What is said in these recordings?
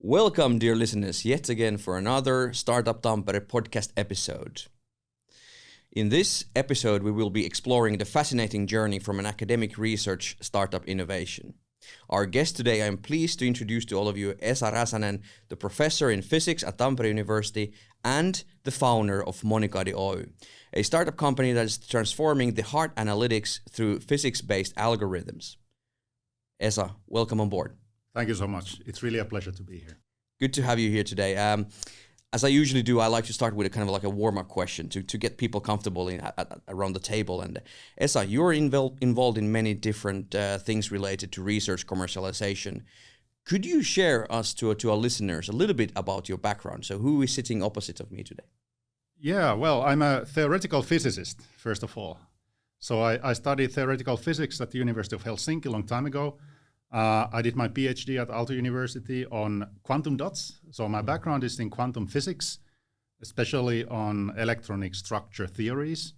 Welcome, dear listeners, yet again for another Startup.Tampere podcast episode. In this episode, we will be exploring the fascinating journey from an academic research startup innovation. Our guest today, I am pleased to introduce to all of you Esa Räsänen, the professor in physics at Tampere University and the founder of Monicardi Oy, a startup company that is transforming the heart analytics through physics-based algorithms. Esa, welcome on board. Thank you so much. It's really a pleasure to be here. Good to have you here today. As I usually do, I like to start with a kind of like a warm-up question to get people comfortable around the table. And Esa, you're involved in many different things related to research commercialization. Could you share to our listeners a little bit about your background? So who is sitting opposite of me today? Yeah, well, I'm a theoretical physicist, first of all. So I studied theoretical physics at the University of Helsinki a long time ago. I did my PhD at Aalto University on quantum dots. So my background is in quantum physics, especially on electronic structure theories.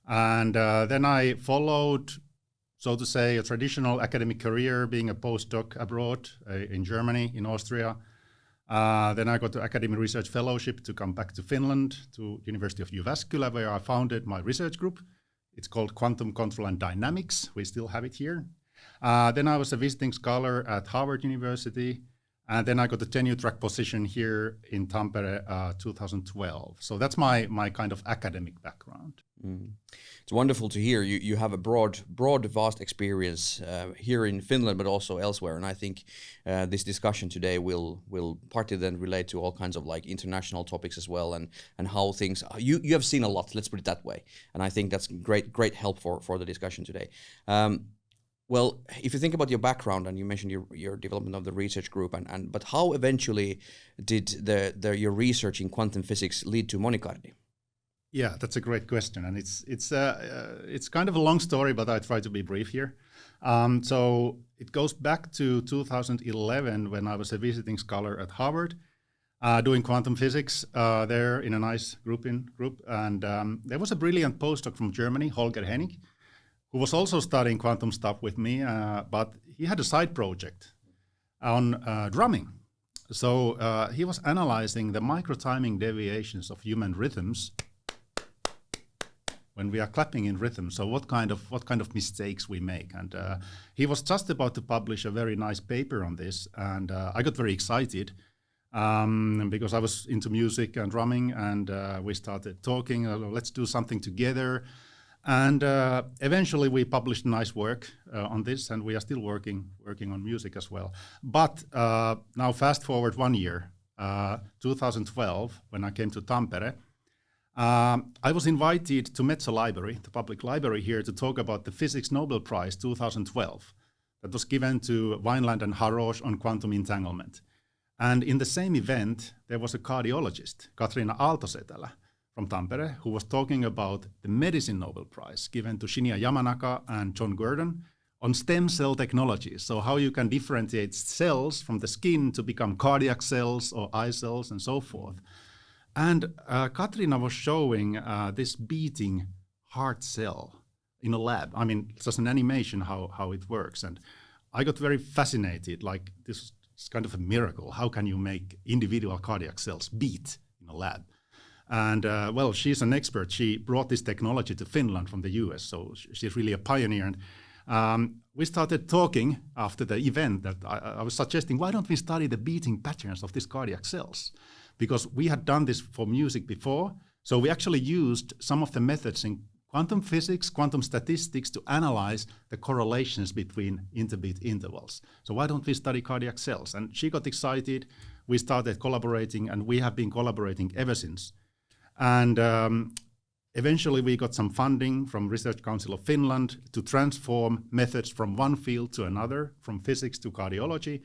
And then I followed, so to say, a traditional academic career, being a postdoc abroad in Germany, in Austria. Then I got the academic research fellowship to come back to Finland, to University of Jyväskylä, where I founded my research group. It's called Quantum Control and Dynamics. We still have it here. Then I was a visiting scholar at Harvard University, and then I got a tenure track position here in Tampere 2012. So that's my kind of academic background. It's wonderful to hear. You have a broad, vast experience here in Finland, but also elsewhere. And I think this discussion today will partly then relate to all kinds of like international topics as well, and how things. You have seen a lot. Let's put it that way. And I think that's great help for the discussion today. Well, if you think about your background, and you mentioned your development of the research group, but how eventually did your research in quantum physics lead to Monicardi? Yeah, that's a great question, and it's kind of a long story, but I try to be brief here. So it goes back to 2011 when I was a visiting scholar at Harvard, doing quantum physics there in a nice group, and there was a brilliant postdoc from Germany, Holger Hennig, who was also studying quantum stuff with me, but he had a side project on drumming. So he was analyzing the micro-timing deviations of human rhythms when we are clapping in rhythm. So what kind of mistakes we make. And he was just about to publish a very nice paper on this, and I got very excited because I was into music and drumming, and we started talking, let's do something together. And eventually we published nice work on this, and we are still working on music as well. But now fast forward 1 year, 2012, when I came to Tampere, I was invited to Metso Library, the public library here, to talk about the Physics Nobel Prize 2012 that was given to Vineland and Harosh on quantum entanglement. And in the same event, there was a cardiologist, Katriina Aalto-Setälä, from Tampere, who was talking about the Medicine Nobel Prize given to Shinya Yamanaka and John Gurdon on stem cell technologies. So how you can differentiate cells from the skin to become cardiac cells or eye cells and so forth. And Katriina was showing this beating heart cell in a lab. I mean, it's just an animation how it works. And I got very fascinated, like this is kind of a miracle. How can you make individual cardiac cells beat in a lab? And well, she's an expert. She brought this technology to Finland from the US, so she's really a pioneer. And we started talking after the event that I was suggesting, why don't we study the beating patterns of these cardiac cells? Because we had done this for music before, so we actually used some of the methods in quantum physics, quantum statistics to analyze the correlations between interbeat intervals. So why don't we study cardiac cells? And she got excited. We started collaborating, and we have been collaborating ever since. And eventually we got some funding from Research Council of Finland to transform methods from one field to another, from physics to cardiology.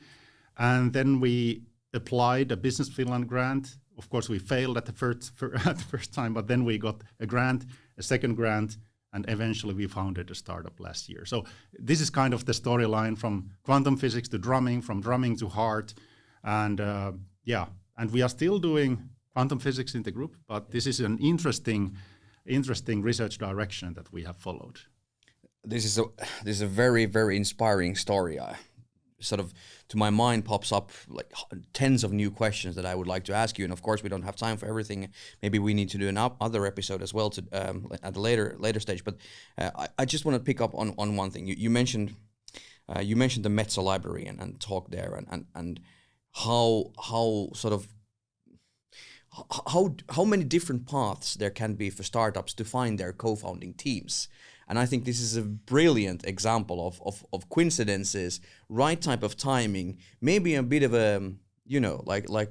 And then we applied a Business Finland grant. Of course, we failed at the first time, but then we got a grant, a second grant, and eventually we founded a startup last year. So this is kind of the storyline from quantum physics to drumming, from drumming to heart. And and we are still doing quantum physics in the group, but this is an interesting research direction that we have followed. This is a very, very inspiring story. sort of to my mind pops up like tens of new questions that I would like to ask you, and of course we don't have time for everything. Maybe we need to do another episode as well to at a later stage. But I just want to pick up on one thing. You mentioned the Metsä library and talk there and how sort of how many different paths there can be for startups to find their co-founding teams. And I think this is a brilliant example of coincidences, right type of timing, maybe a bit of a, you know, like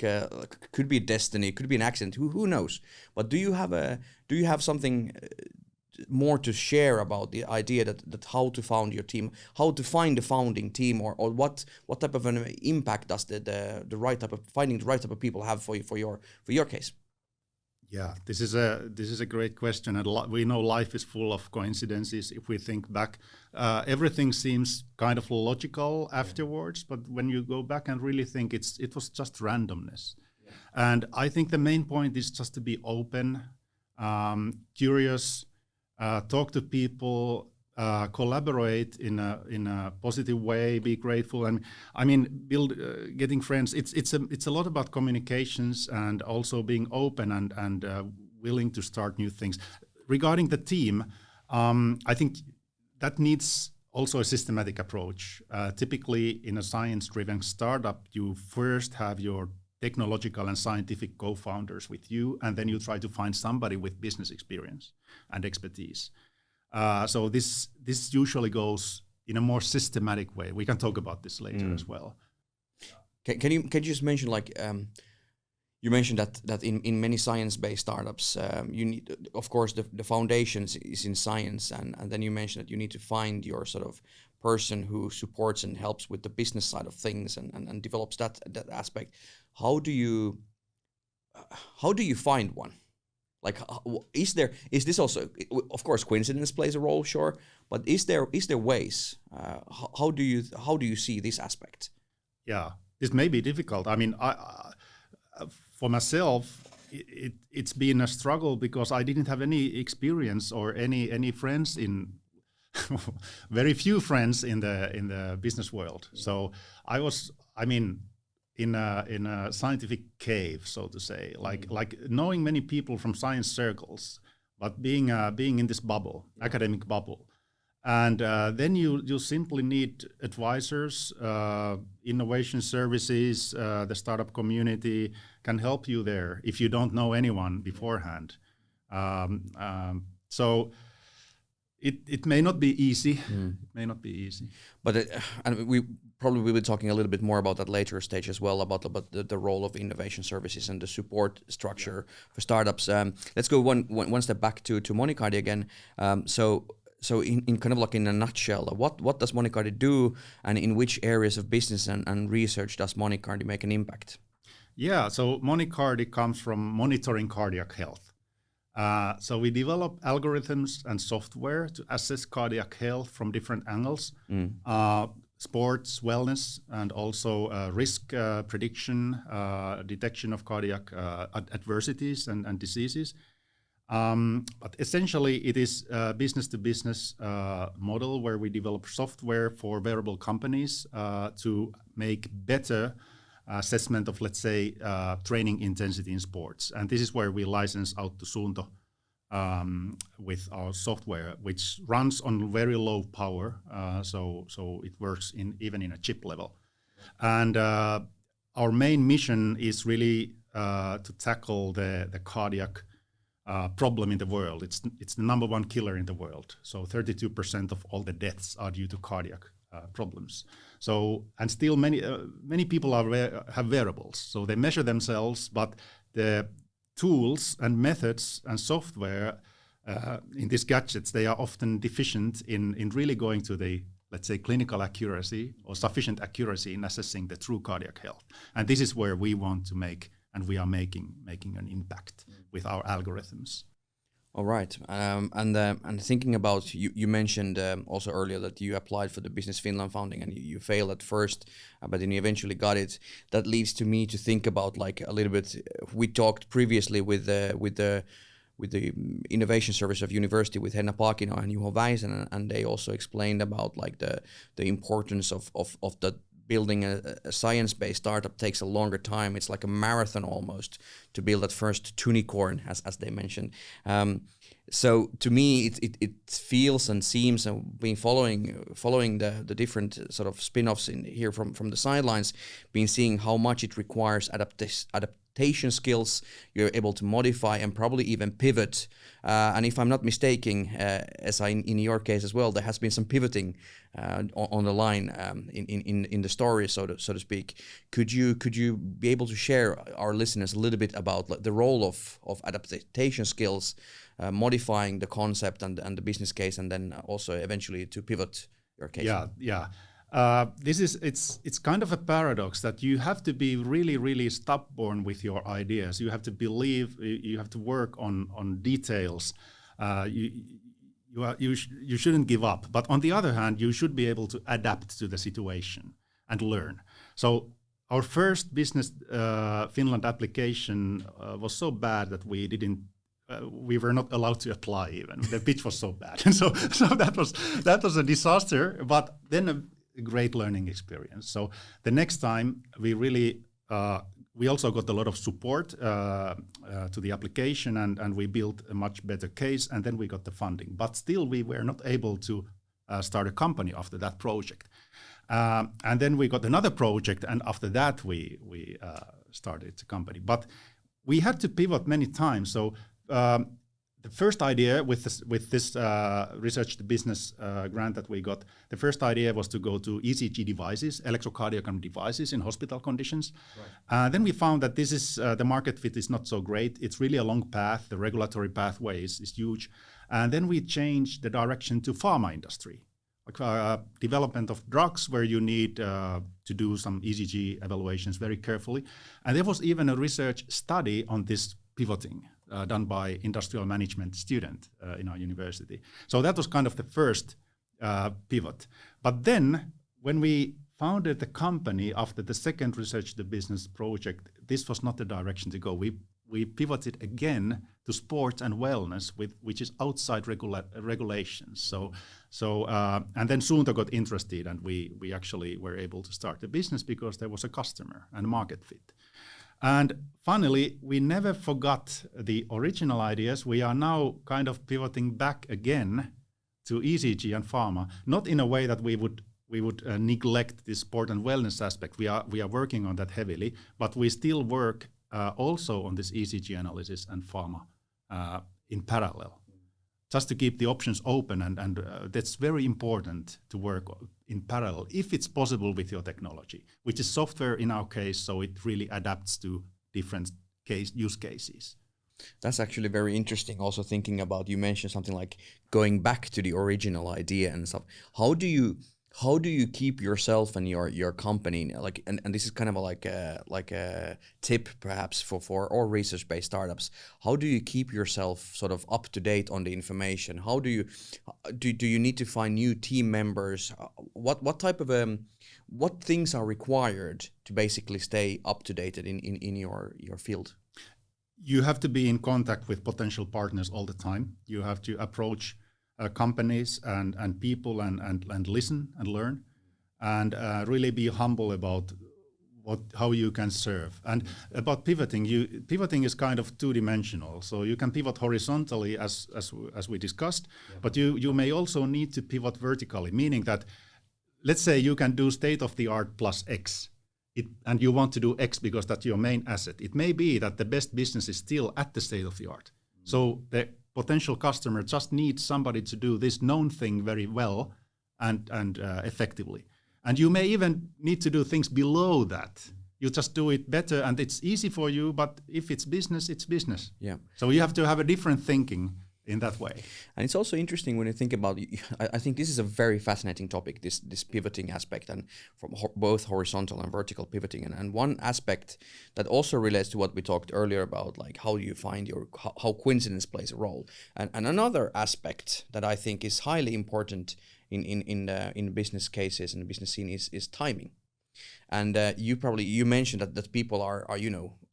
could be destiny, could be an accident, who knows. But do you have something more to share about the idea that how to found your team, how to find the founding team, or what type of an impact does the right type of finding the right type of people have for your case? Yeah, this is a great question, and we know life is full of coincidences. If we think back, everything seems kind of logical afterwards, but when you go back and really think, it was just randomness. Yeah. And I think the main point is just to be open, curious, talk to people, collaborate in a positive way, be grateful, and I mean build getting friends. It's a lot about communications and also being open and willing to start new things. Regarding the team, I think that needs also a systematic approach. Typically, in a science-driven startup, you first have your technological and scientific co-founders with you, and then you try to find somebody with business experience and expertise. So this usually goes in a more systematic way. We can talk about this later as well. Can you just mention, like, you mentioned that in many science-based startups, you need, of course, the foundation is in science, and then you mentioned that you need to find your sort of person who supports and helps with the business side of things and develops that aspect. How do you find one? Like, is this also, of course, coincidence plays a role, sure, but is there ways? How do you see this aspect? Yeah, this may be difficult. I mean, for myself, it's been a struggle because I didn't have any experience or any friends in very few friends in the business world. So I was, I mean, in a scientific cave, so to say, like knowing many people from science circles, but being in this bubble, academic bubble, and then you simply need advisors, innovation services, the startup community can help you there if you don't know anyone beforehand. So it may not be easy. It may not be easy. But and we probably will be talking a little bit more about that later stage as well, about the role of innovation services and the support structure for startups. Let's go one step back to Monicardi again. So in kind of like in a nutshell, what does Monicardi do, and in which areas of business and research does Monicardi make an impact? Yeah, so Monicardi comes from monitoring cardiac health. So we develop algorithms and software to assess cardiac health from different angles, sports, wellness, and also risk prediction, detection of cardiac adversities and diseases. But essentially, it is a business-to-business model where we develop software for wearable companies to make better assessment of, let's say, training intensity in sports. And this is where we license out to Suunto with our software, which runs on very low power, so it works even in a chip level. And our main mission is really to tackle the cardiac problem in the world. It's the number one killer in the world. So 32% of all the deaths are due to cardiac problems. So, and still many people have wearables. So they measure themselves, but the tools and methods and software in these gadgets, they are often deficient in really going to the, let's say, clinical accuracy or sufficient accuracy in assessing the true cardiac health. And this is where we want to make, and we are making an impact with our algorithms. All right, and thinking about, you mentioned also earlier that you applied for the Business Finland funding and you failed at first, but then you eventually got it. That leads to me to think about, like, a little bit. We talked previously with the innovation service of university with Henna Paakino and Juho Väisänen, and they also explained about, like, the importance of the building a science-based startup takes a longer time. It's like a marathon almost to build that first tunicorn, as they mentioned. So to me, it feels and seems, and been following the different sort of spin-offs in here from the sidelines, been seeing how much it requires adaptation skills. You're able to modify and probably even pivot. And if I'm not mistaken, as in your case as well, there has been some pivoting on the line in the story, so to speak. Could you be able to share our listeners a little bit about the role of adaptation skills, modifying the concept and the business case, and then also eventually to pivot your case? Yeah. It's kind of a paradox that you have to be really, really stubborn with your ideas. You have to believe. You have to work on details. You shouldn't give up. But on the other hand, you should be able to adapt to the situation and learn. So our first business Finland application was so bad that we were not allowed to apply even. The pitch was so bad. so that was a disaster. But then a great learning experience. So the next time we really we also got a lot of support to the application, and we built a much better case, and then we got the funding. But still, we were not able to start a company after that project. And then we got another project, and after that we started the company. But we had to pivot many times. So the first idea with this research to business grant that we got, the first idea was to go to ECG devices, electrocardiogram devices in hospital conditions. Right. Then we found that this is the market fit is not so great. It's really a long path. The regulatory pathway is huge. And then we changed the direction to pharma industry, like development of drugs where you need to do some ECG evaluations very carefully. And there was even a research study on this pivoting done by industrial management student in our university. So that was kind of the first pivot. But then when we founded the company after the second research to business project, this was not the direction to go. We pivoted again to sports and wellness, which is outside regulations. So and then Suunto got interested, and we actually were able to start the business because there was a customer and market fit. And finally, we never forgot the original ideas. We are now kind of pivoting back again to ECG and pharma, not in a way that we would neglect the sport and wellness aspect. We are working on that heavily, but we still work also on this ECG analysis and pharma in parallel, just to keep the options open. And that's very important to work in parallel, if it's possible with your technology, which is software in our case, so it really adapts to different use cases. That's actually very interesting. Also thinking about, you mentioned something like going back to the original idea and stuff. How do you keep yourself and your company, like, and this is kind of like a tip perhaps for all research-based startups. How do you keep yourself sort of up to date on the information? How do you need to find new team members? What type of what things are required to basically stay up to date in your field? You have to be in contact with potential partners all the time. You have to approach companies and people and listen and learn, and really be humble about how you can serve. And about pivoting is kind of two-dimensional. So you can pivot horizontally as we discussed, but you may also need to pivot vertically, meaning that, let's say you can do state-of-the-art plus X, and you want to do X because that's your main asset. It may be that the best business is still at the state-of-the-art. So the potential customer just needs somebody to do this known thing very well and effectively. And you may even need to do things below that. You just do it better, and it's easy for you, but if it's business, it's business. Yeah. So you have to have a different thinking in that way. And it's also interesting when you think about, I think this is a very fascinating topic, this pivoting aspect, and from both horizontal and vertical pivoting. And one aspect that also relates to what we talked earlier about, like how you find how coincidence plays a role. And another aspect that I think is highly important in business cases and business scene is timing. And you mentioned that people are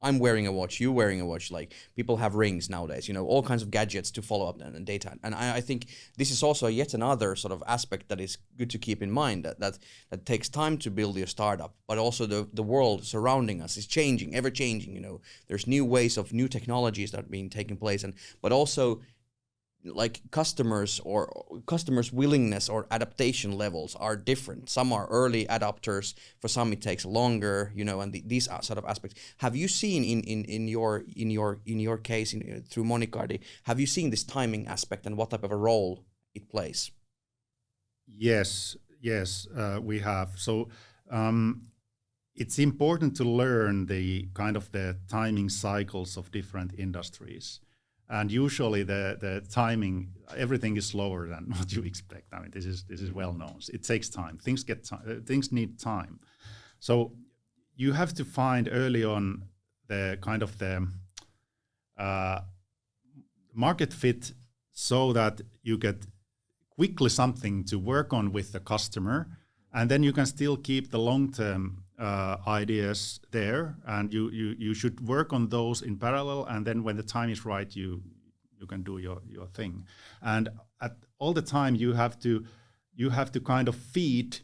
I'm wearing a watch, you wearing a watch, like people have rings nowadays, all kinds of gadgets to follow up and data. And I think this is also yet another sort of aspect that is good to keep in mind, that takes time to build your startup, but also the world surrounding us is changing, ever changing. There's new ways of new technologies that are being taking place, but also like customers willingness or adaptation levels are different. Some are early adopters, for some it takes longer, and these sort of aspects. Have you seen in your case through Monicardi, have you seen this timing aspect and what type of a role it plays? Yes, we have. So it's important to learn the kind of the timing cycles of different industries. And usually the timing, everything is slower than what you expect. I mean, this is well known. It takes time. Things need time. So you have to find early on the kind of the market fit, so that you get quickly something to work on with the customer, and then you can still keep the long-term ideas there, and you should work on those in parallel, and then when the time is right, you can do your thing. And at all the time you have to kind of feed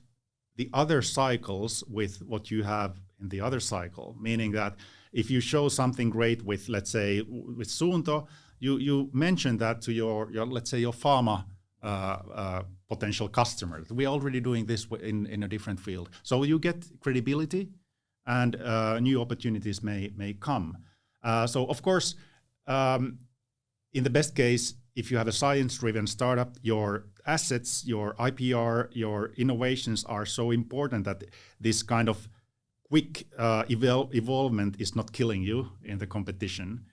the other cycles with what you have in the other cycle, meaning that if you show something great with, let's say, with Suunto, you mention that to your let's say your pharma potential customers. We're already doing this in a different field. So you get credibility, and new opportunities may come. So of course, in the best case, if you have a science-driven startup, your assets, your IPR, your innovations are so important that this kind of quick evolvement is not killing you in the competition.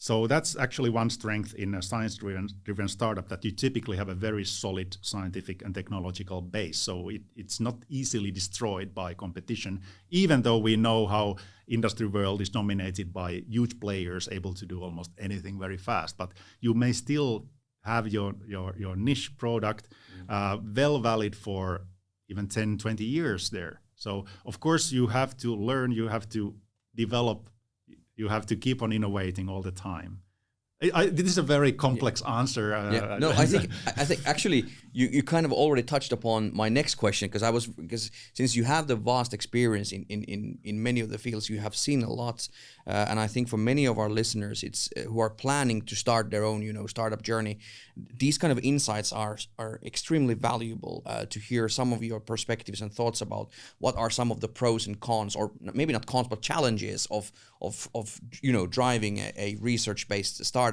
So that's actually one strength in a science-driven startup, that you typically have a very solid scientific and technological base. So it's not easily destroyed by competition, even though we know how industry world is dominated by huge players able to do almost anything very fast. But you may still have your niche product well valid for even 10, 20 years there. So of course you have to learn, you have to develop, you have to keep on innovating all the time. This is a very complex answer. No, I think actually you kind of already touched upon my next question, because since you have the vast experience in many of the fields, you have seen a lot, and I think for many of our listeners, it's who are planning to start their own startup journey, these kind of insights are extremely valuable to hear some of your perspectives and thoughts about what are some of the pros and cons, or maybe not cons but challenges of driving a research-based startup.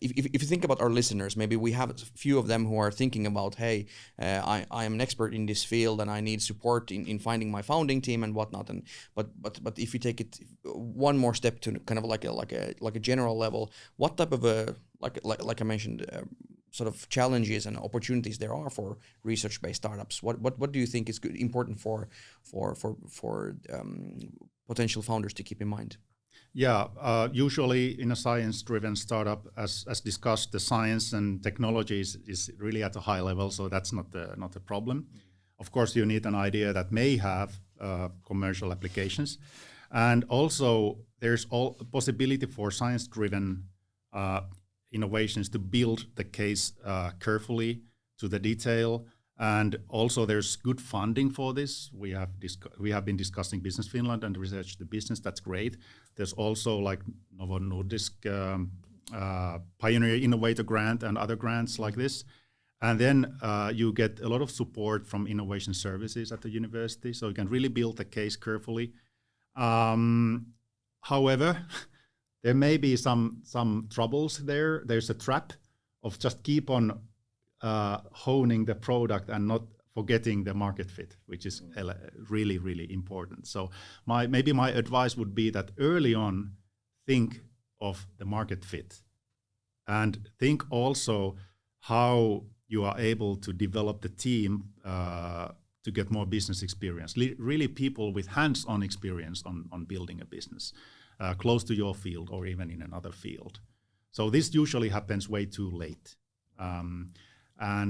If you think about our listeners, maybe we have a few of them who are thinking about, hey, I am an expert in this field and I need support in finding my founding team and whatnot. But if you take it one more step to kind of like a general level, what type of a like I mentioned, sort of challenges and opportunities there are for research-based startups? What do you think is important for potential founders to keep in mind? Yeah, usually in a science-driven startup, as discussed, the science and technology is really at a high level, so that's not a problem. Of course, you need an idea that may have commercial applications, and also there's all possibility for science-driven innovations to build the case carefully to the detail. And also there's good funding for this. We have been discussing Business Finland and Research the Business. That's great. There's also like Novo Nordisk Pioneer Innovator Grant and other grants like this. And then you get a lot of support from innovation services at the university, so you can really build the case carefully. However, there may be some troubles there. There's a trap of just keep on honing the product and not forgetting the market fit, which is really, really important. So maybe my advice would be that early on, think of the market fit, and think also how you are able to develop the team to get more business experience. Really people with hands-on experience on building a business close to your field or even in another field. So this usually happens way too late. And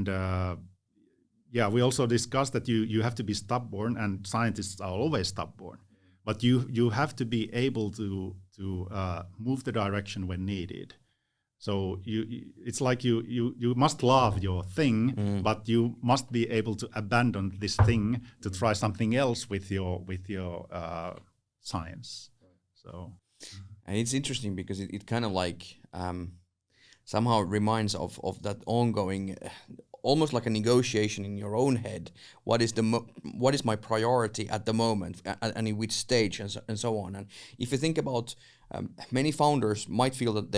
yeah, we also discussed that you have to be stubborn, and scientists are always stubborn. But you have to be able to move the direction when needed. So it's like you must love your thing, but you must be able to abandon this thing to try something else with your science. So, and it's interesting because it kind of like somehow reminds of that ongoing, almost like a negotiation in your own head. What is my priority at the moment, and in which stage, and so on. And if you think about many founders might feel that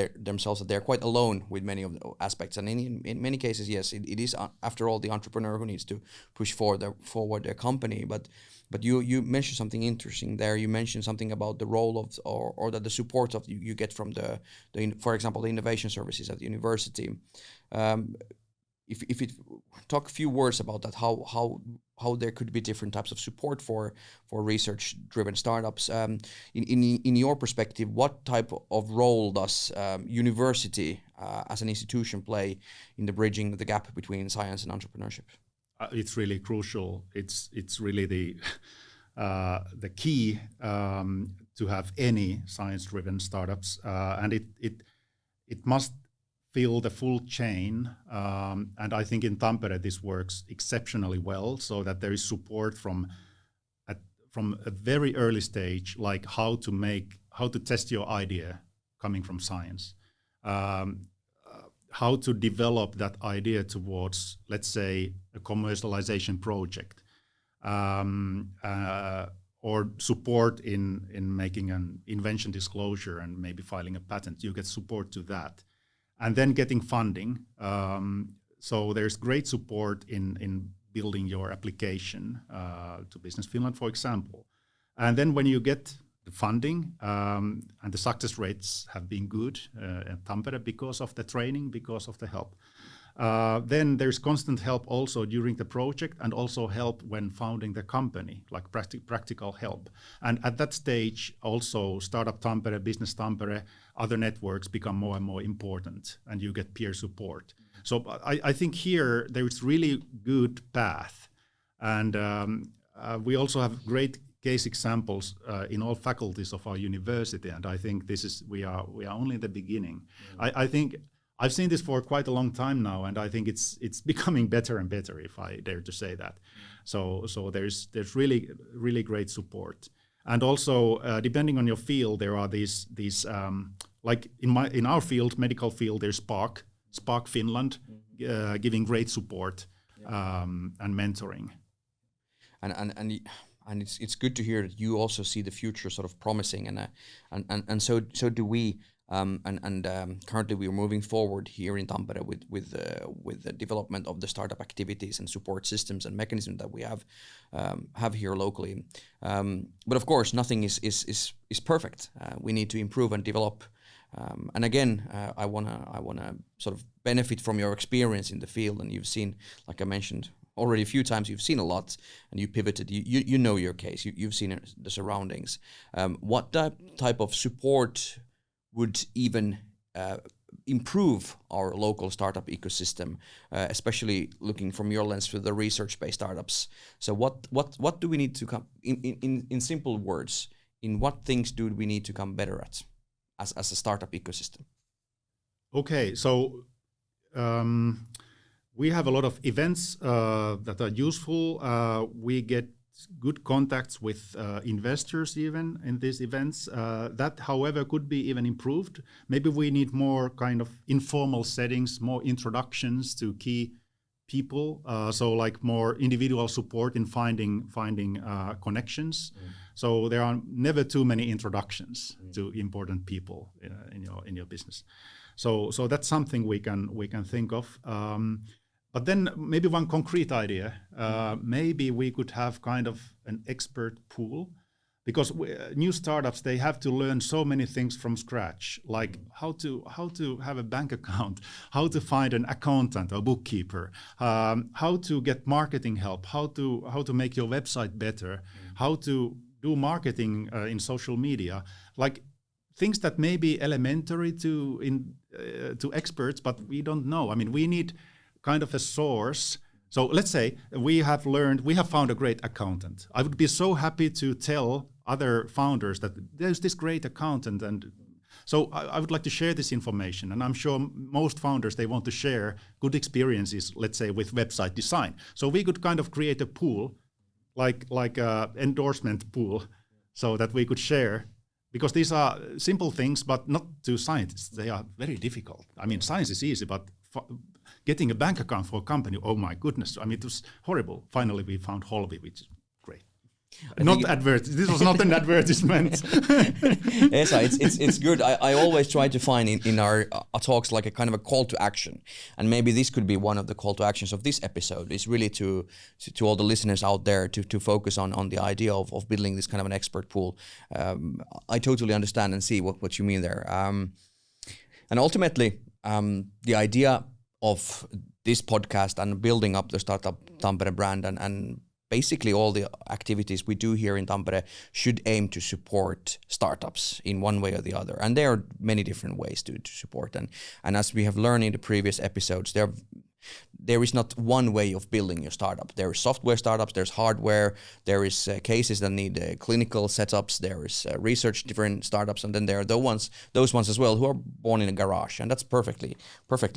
they're quite alone with many of the aspects, and in many cases, yes, it is after all the entrepreneur who needs to push forward their company. But you mentioned something interesting there. You mentioned something about the role of or that the support of you get from the for example, the innovation services at the university. If it talk a few words about that, how there could be different types of support for research-driven startups. In your perspective, what type of role does university as an institution play in the bridging the gap between science and entrepreneurship? It's really crucial. It's really the key to have any science-driven startups, and it must fill the full chain. And I think in Tampere this works exceptionally well, so that there is support from a very early stage, like how to test your idea coming from science. How to develop that idea towards, let's say, a commercialization project, or support in making an invention disclosure and maybe filing a patent. You get support to that, and then getting funding. So there's great support in building your application to Business Finland, for example. And then when you get the funding, and the success rates have been good at Tampere because of the training, because of the help. Then there's constant help also during the project, and also help when founding the company, like practical help. And at that stage, also Startup.Tampere, Business Tampere, other networks become more and more important, and you get peer support. So I think here there is really good path, and we also have great case examples in all faculties of our university, and I think we are only in the beginning. I think I've seen this for quite a long time now, and I think it's becoming better and better, if I dare to say that. So there's really great support, and also depending on your field, there are these like in our field, medical field, there's Spark Finland, giving great support and mentoring. And it's good to hear that you also see the future sort of promising, and so do we. Currently we are moving forward here in Tampere with the development of the startup activities and support systems and mechanisms that we have here locally. But of course, nothing is perfect. We need to improve and develop. And again, I wanna sort of benefit from your experience in the field, and you've seen, like I mentioned already a few times, you've seen a lot, and you pivoted. You know your case. You've seen the surroundings. What type of support would even improve our local startup ecosystem, especially looking from your lens for the research-based startups? So what do we need to come in simple words? In what things do we need to come better at as a startup ecosystem? Okay, so we have a lot of events that are useful. We get good contacts with investors even in these events. That, however, could be even improved. Maybe we need more kind of informal settings, more introductions to key people. So like more individual support in finding connections. So there are never too many introductions to important people in your business. So that's something we can think of. But then maybe one concrete idea, maybe we could have kind of an expert pool, because new startups, they have to learn so many things from scratch, like how to have a bank account, how to find an accountant or bookkeeper, how to get marketing help, how to make your website better, how to do marketing in social media, like things that may be elementary to experts, but we don't know. I mean, we need kind of a source So let's say we have found a great accountant. I would be so happy to tell other founders that there's this great accountant, and so I would like to share this information. And I'm sure most founders, they want to share good experiences, let's say with website design. So we could kind of create a pool, like a endorsement pool, so that we could share, because these are simple things, but not to scientists. They are very difficult. I mean, science is easy, but getting a bank account for a company, oh my goodness. I mean, it was horrible. Finally, we found Holvi, which is great. This was not an advertisement. Esa, it's good. I always try to find in our talks like a kind of a call to action, and maybe this could be one of the call to actions of this episode. Is really to all the listeners out there to focus on the idea of building this kind of an expert pool. I totally understand and see what you mean there, and ultimately the idea of this podcast and building up the Startup.Tampere brand and basically all the activities we do here in Tampere should aim to support startups in one way or the other. And there are many different ways to support. And as we have learned in the previous episodes, there is not one way of building your startup. There is software startups, there's hardware, there is cases that need clinical setups, there is research different startups, and then there are those ones as well who are born in a garage, and that's perfectly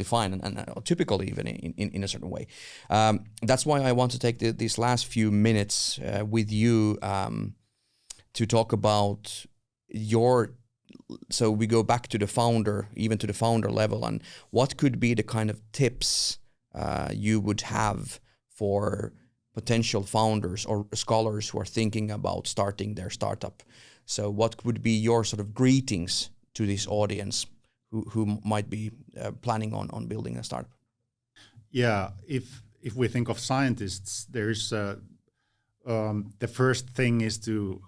fine and typical even in a certain way. That's why I want to take these last few minutes with you to talk about so we go back to the founder, even to the founder level, and what could be the kind of tips you would have for potential founders or scholars who are thinking about starting their startup. So what would be your sort of greetings to this audience who might be planning on building a startup? Yeah, if we think of scientists, there's the first thing is to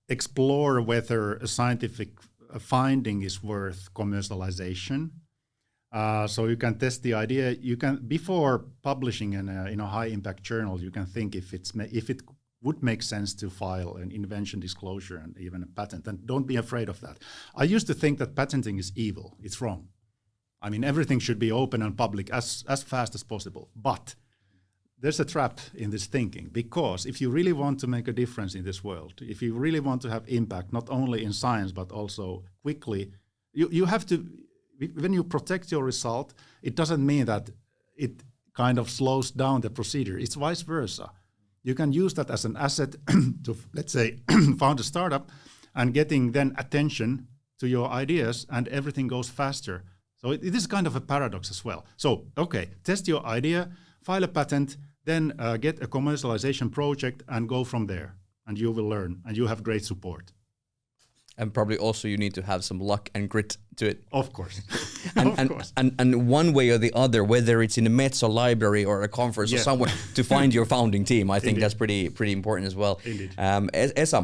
explore whether a scientific finding is worth commercialization. So you can test the idea. You can, before publishing in a high impact journal, you can think if it would make sense to file an invention disclosure and even a patent. And don't be afraid of that. I used to think that patenting is evil. It's wrong. I mean, everything should be open and public as fast as possible. But there's a trap in this thinking, because if you really want to make a difference in this world, if you really want to have impact, not only in science, but also quickly, you have to, when you protect your result, it doesn't mean that it kind of slows down the procedure. It's vice versa. You can use that as an asset to, let's say, found a startup and getting then attention to your ideas, and everything goes faster. So it is kind of a paradox as well. So, okay, test your idea, file a patent, then get a commercialization project and go from there. And you will learn, and you have great support. And probably also you need to have some luck and grit to it. Of course. And one way or the other, whether it's in a Metso library or a conference or somewhere, to find your founding team. I think that's pretty important as well. Indeed. Esa,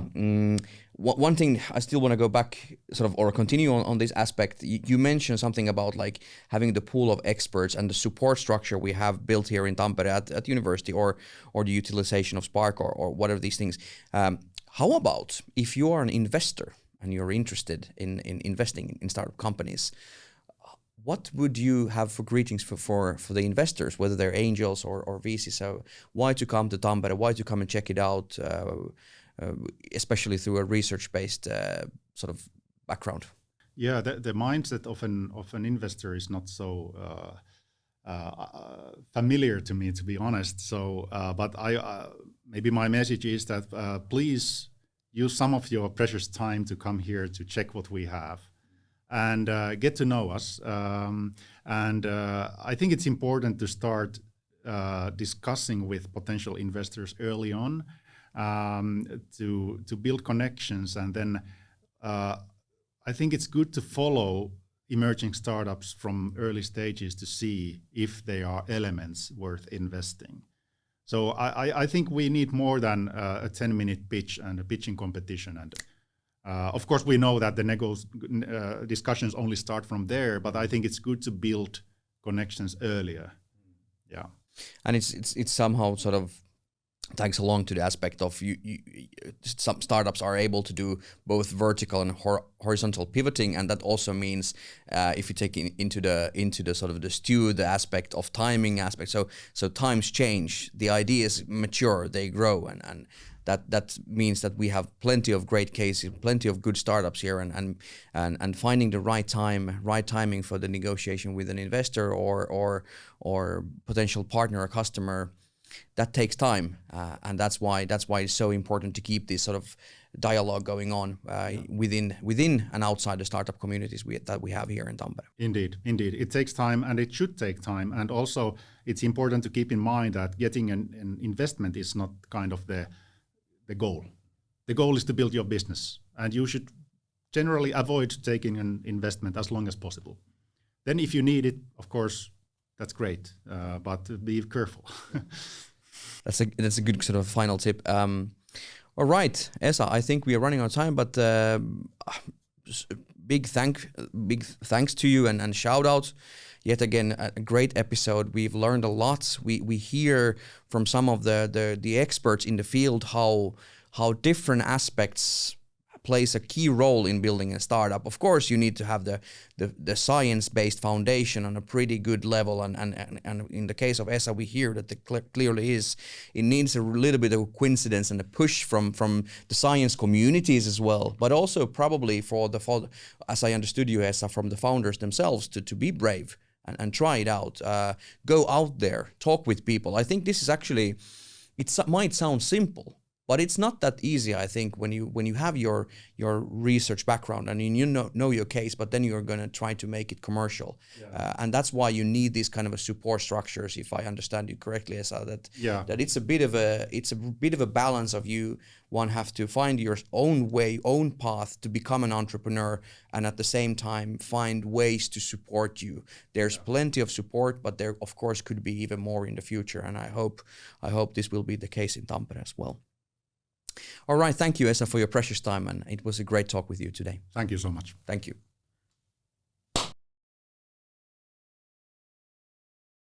one thing I still want to go back sort of or continue on this aspect. You mentioned something about like having the pool of experts and the support structure we have built here in Tampere at university or the utilization of Spark or whatever these things. How about if you are an investor and you're interested in investing in startup companies, what would you have for greetings for the investors, whether they're angels or VCs? So why to come to Tampere? Why to come and check it out, especially through a research-based sort of background? Yeah, the mindset of an investor is not so familiar to me, to be honest. So, but maybe my message is that please use some of your precious time to come here to check what we have and get to know us. And I think it's important to start discussing with potential investors early on to build connections. And then I think it's good to follow emerging startups from early stages to see if they are elements worth investing. So I think we need more than a 10-minute pitch and a pitching competition. And of course, we know that the discussions only start from there, but I think it's good to build connections earlier. Yeah. And it's somehow sort of thanks along to the aspect of some startups are able to do both vertical and horizontal pivoting, and that also means if you take into the sort of the stew, the aspect of timing aspect. So times change, the ideas mature, they grow, and that means that we have plenty of great cases, plenty of good startups here, and finding the right timing for the negotiation with an investor or potential partner or customer. That takes time, and that's why it's so important to keep this sort of dialogue going on within and outside the startup communities that we have here in Tampere. Indeed, it takes time, and it should take time. And also, it's important to keep in mind that getting an investment is not kind of the goal. The goal is to build your business, and you should generally avoid taking an investment as long as possible. Then, if you need it, of course, that's great, but be careful. That's a good sort of final tip. All right, Esa, I think we are running out of time, but big thanks to you and shout out. Yet again, a great episode. We've learned a lot. We hear from some of the experts in the field how different aspects plays a key role in building a startup. Of course, you need to have the science-based foundation on a pretty good level, and in the case of Esa, we hear that clearly is. It needs a little bit of coincidence and a push from the science communities as well, but also probably for as I understood you, Esa, from the founders themselves to be brave and try it out. Go out there, talk with people. I think this is actually, it might sound simple, but it's not that easy, I think, when you have your research background and you know your case, but then you're going to try to make it commercial. Yeah. And that's why you need these kind of a support structures, if I understand you correctly, Esa, that it's a bit of a balance of one have to find your own way, own path to become an entrepreneur, and at the same time find ways to support you. There's plenty of support, but there of course could be even more in the future, and I hope this will be the case in Tampere as well. All right, thank you, Esa, for your precious time, and it was a great talk with you today. Thank you so much. Thank you.